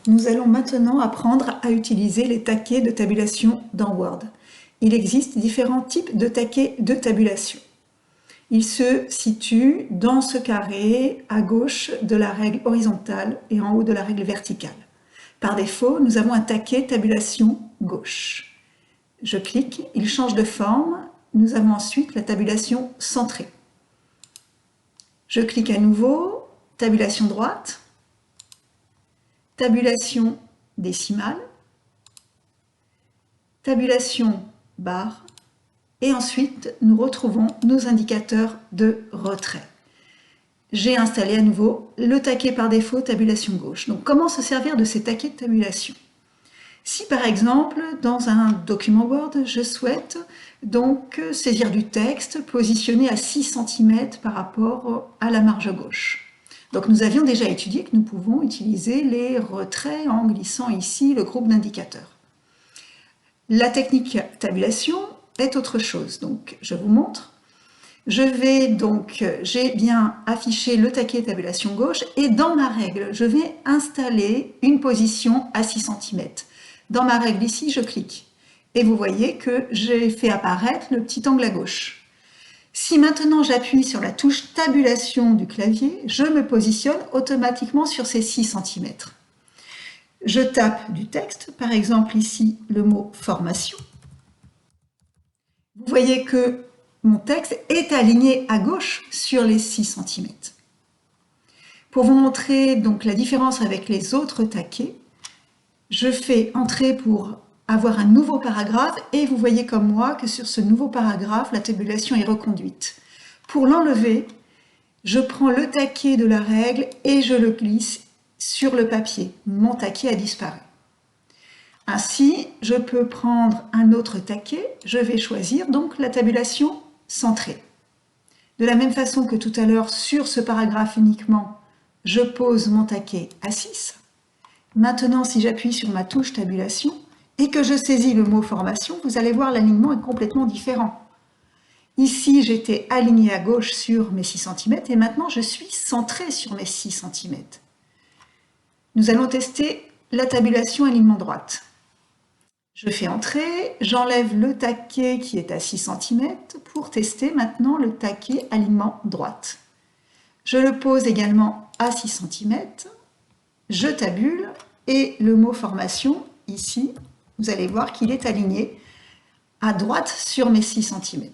Nous allons maintenant apprendre à utiliser les taquets de tabulation dans Word. Il existe différents types de taquets de tabulation. Ils se situent dans ce carré à gauche de la règle horizontale et en haut de la règle verticale. Par défaut, nous avons un taquet tabulation gauche. Je clique, il change de forme. Nous avons ensuite la tabulation centrée. Je clique à nouveau, tabulation droite, tabulation décimale, tabulation barre, et ensuite nous retrouvons nos indicateurs de retrait. J'ai installé à nouveau le taquet par défaut tabulation gauche. Donc comment se servir de ces taquets de tabulation? Si par exemple dans un document Word, je souhaite donc saisir du texte positionné à 6 cm par rapport à la marge gauche. Donc nous avions déjà étudié que nous pouvons utiliser les retraits en glissant ici le groupe d'indicateurs. La technique tabulation est autre chose, donc je vous montre. J'ai bien affiché le taquet tabulation gauche et dans ma règle, je vais installer une position à 6 cm. Dans ma règle ici, je clique et vous voyez que j'ai fait apparaître le petit angle à gauche. Si maintenant j'appuie sur la touche tabulation du clavier, je me positionne automatiquement sur ces 6 cm. Je tape du texte, par exemple ici le mot formation. Vous voyez que mon texte est aligné à gauche sur les 6 cm. Pour vous montrer donc la différence avec les autres taquets, je fais entrer pour avoir un nouveau paragraphe et vous voyez comme moi que sur ce nouveau paragraphe, la tabulation est reconduite. Pour l'enlever, je prends le taquet de la règle et je le glisse sur le papier. Mon taquet a disparu. Ainsi, je peux prendre un autre taquet. Je vais choisir donc la tabulation centrée. De la même façon que tout à l'heure, sur ce paragraphe uniquement, je pose mon taquet à 6. Maintenant, si j'appuie sur ma touche tabulation et que je saisis le mot formation, vous allez voir l'alignement est complètement différent. Ici, j'étais aligné à gauche sur mes 6 cm et maintenant je suis centré sur mes 6 cm. Nous allons tester la tabulation alignement droite. Je fais entrer, j'enlève le taquet qui est à 6 cm pour tester maintenant le taquet alignement droite. Je le pose également à 6 cm, je tabule et le mot formation, ici, vous allez voir qu'il est aligné à droite sur mes 6 cm.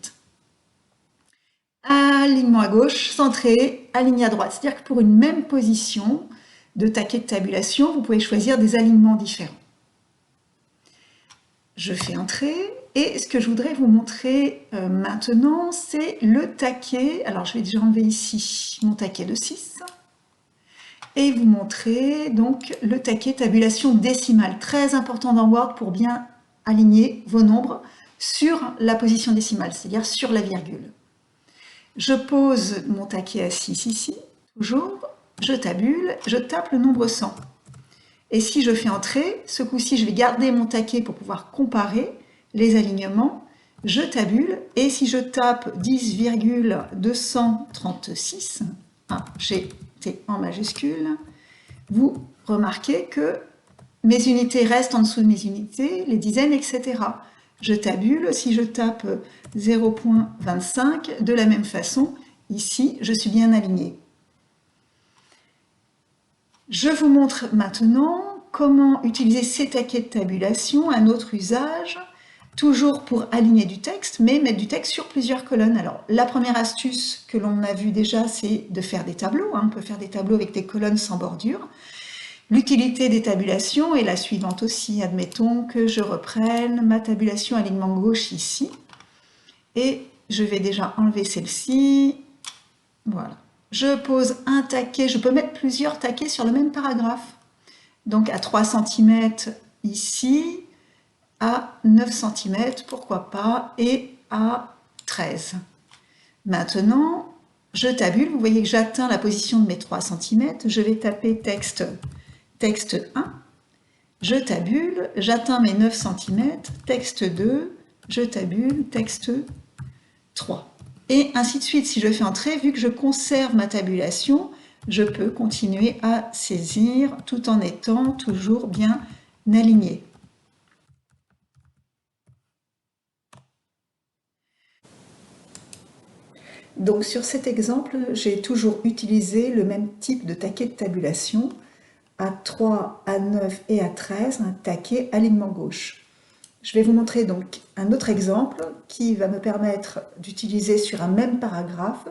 Alignement à gauche, centré, aligné à droite. C'est-à-dire que pour une même position de taquet de tabulation, vous pouvez choisir des alignements différents. Je fais entrer et ce que je voudrais vous montrer maintenant, c'est le taquet. Alors je vais déjà enlever ici mon taquet de 6 et vous montrer donc le taquet tabulation décimale. Très important dans Word pour bien aligner vos nombres sur la position décimale, c'est-à-dire sur la virgule. Je pose mon taquet à 6 ici, toujours, je tabule, je tape le nombre 100. Et si je fais entrer, ce coup-ci, je vais garder mon taquet pour pouvoir comparer les alignements. Je tabule et si je tape 10,236, GT en majuscule, vous remarquez que mes unités restent en dessous de mes unités, les dizaines, etc. Je tabule, si je tape 0,25, de la même façon, ici, je suis bien alignée. Je vous montre maintenant comment utiliser ces taquets de tabulation, un autre usage, toujours pour aligner du texte, mais mettre du texte sur plusieurs colonnes. Alors, la première astuce que l'on a vue déjà, c'est de faire des tableaux. On peut faire des tableaux avec des colonnes sans bordure. L'utilité des tabulations est la suivante aussi. Admettons que je reprenne ma tabulation alignement gauche ici. Et je vais déjà enlever celle-ci. Voilà. Je pose un taquet. Je peux mettre plusieurs taquets sur le même paragraphe. Donc à 3 cm ici, à 9 cm, pourquoi pas, et à 13. Maintenant, je tabule. Vous voyez que j'atteins la position de mes 3 cm. Je vais taper texte 1. Je tabule. J'atteins mes 9 cm. Texte 2. Je tabule. Texte 3. Et ainsi de suite. Si je fais entrer, vu que je conserve ma tabulation, je peux continuer à saisir tout en étant toujours bien aligné. Donc sur cet exemple, j'ai toujours utilisé le même type de taquet de tabulation, à 3, à 9 et à 13, un taquet alignement gauche. Je vais vous montrer donc un autre exemple qui va me permettre d'utiliser sur un même paragraphe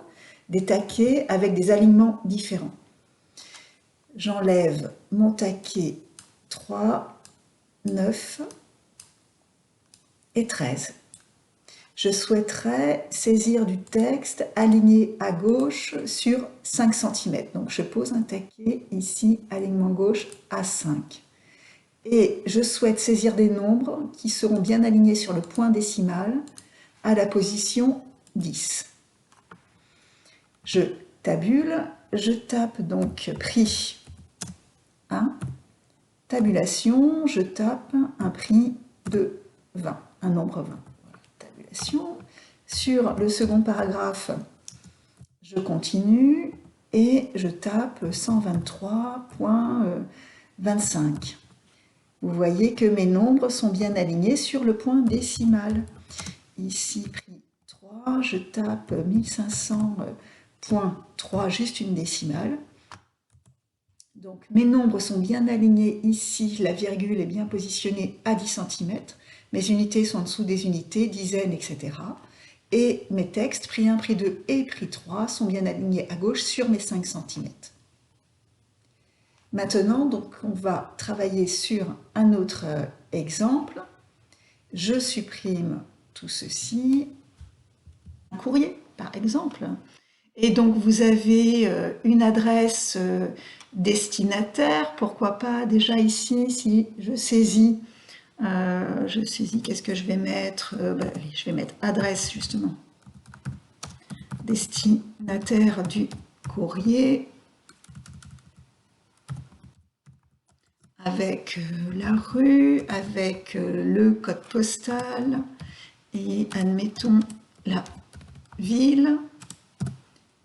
des taquets avec des alignements différents. J'enlève mon taquet 3, 9 et 13. Je souhaiterais saisir du texte aligné à gauche sur 5 cm. Donc je pose un taquet ici, alignement gauche à 5. Et je souhaite saisir des nombres qui seront bien alignés sur le point décimal à la position 10. Je tabule, je tape donc prix 1, tabulation, je tape un prix de 20, un nombre 20. Tabulation. Sur le second paragraphe, je continue et je tape 123.25. Vous voyez que mes nombres sont bien alignés sur le point décimal. Ici, prix 3, je tape 1500.3, juste une décimale. Donc mes nombres sont bien alignés ici, la virgule est bien positionnée à 10 cm, mes unités sont en dessous des unités, dizaines, etc. Et mes textes, prix 1, prix 2 et prix 3, sont bien alignés à gauche sur mes 5 cm. Maintenant, donc, on va travailler sur un autre exemple. Je supprime tout ceci, un courrier par exemple. Et donc vous avez une adresse destinataire, pourquoi pas déjà ici, si je saisis, qu'est-ce que je vais mettre allez, je vais mettre adresse justement, destinataire du courrier, avec la rue, avec le code postal, et admettons la ville.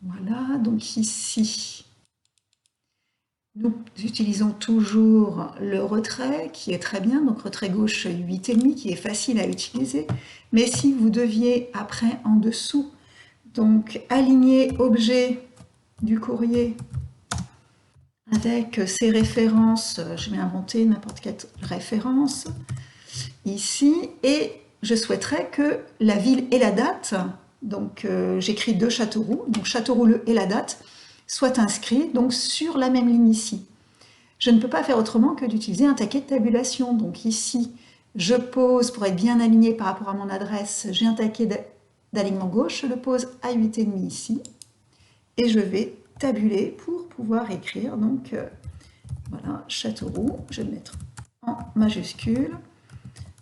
Voilà, donc ici, nous utilisons toujours le retrait qui est très bien, donc retrait gauche 8,5 qui est facile à utiliser. Mais si vous deviez après en dessous, donc aligner objet du courrier avec ses références, je vais inventer n'importe quelle référence ici, et je souhaiterais que la ville et la date, donc j'écris de Châteauroux, donc Châteauroux le et la date, soient inscrits donc sur la même ligne ici. Je ne peux pas faire autrement que d'utiliser un taquet de tabulation. Donc ici, je pose, pour être bien aligné par rapport à mon adresse, j'ai un taquet d'alignement gauche, je le pose à 8,5 ici, et je vais tabuler pour pouvoir écrire, donc voilà, Châteauroux, je vais le mettre en majuscule,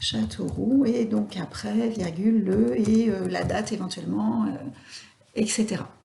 Châteauroux, et donc après, virgule, le, et la date éventuellement, etc.